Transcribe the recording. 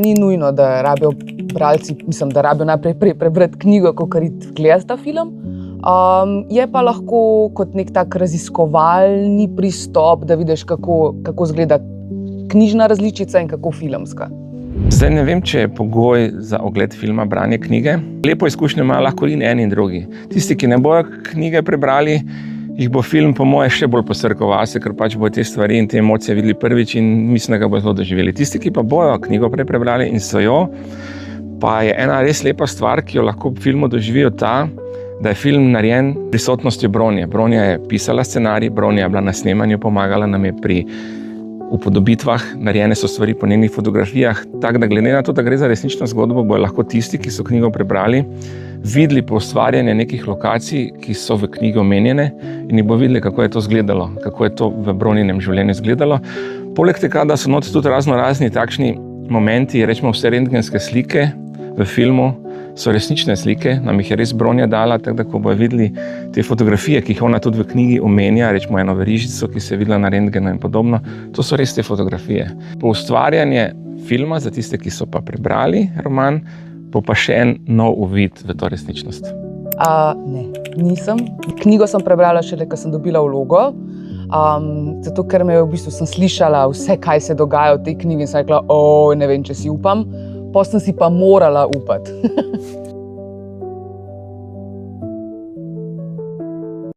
Ni nujno, da rabijo bralci, da rabijo najprej prebrati knjigo, kakor iti gledati ta film. Je pa lahko kot nek tak raziskovalni pristop, da vidiš, kako izgleda knjižna različica in kako filmska. Zdaj ne vem, če je pogoj za ogled filma branje knjige. Lepo izkušnjo imajo lahko in eni in drugi. Tisti, ki ne bojo knjige prebrali, jih bo film po moje še bolj posrkal vase, ker pač bojo te stvari in te emocije videli prvič in mislim, da ga bodo doživeli. Tisti, ki pa bojo knjigo prej prebrali in so jo, pa je ena res lepa stvar, ki jo lahko v filmu doživijo ta, da je film narejen v prisotnosti Bronje. Bronja je pisala scenarij, Bronja je bila na snemanju, pomagala nam je pri upodobitvah, narejene so stvari po njenih fotografijah. Tako da glede na to, da gre za resnično zgodbo, bojo lahko tisti, ki so knjigo prebrali, videli po ustvarjanje nekih lokacij, ki so v knjigi omenjene in jih bo videli, kako je to izgledalo, kako je to v Bronjinem življenju izgledalo. Poleg tega, da so noti tudi razni takšni momenti, rečemo vse rentgenske slike v filmu, so resnične slike, nam jih je res Bronja dala, tako da ko bojo videli te fotografije, ki jih ona tudi v knjigi omenja, rečemo eno verižico, ki se je videla na rentgenu in podobno, to so res te fotografije. Po ustvarjanje filma, za tiste, ki so pa prebrali roman, bo pa še en nov uvid v to resničnost. Ne, nisem. Knjigo sem prebrala šele, ko sem dobila vlogo, zato ker v bistvu sem slišala vse, kaj se dogaja v tej knjigi in sem rekla, ne vem, če si upam. Potem sem si pa morala upati.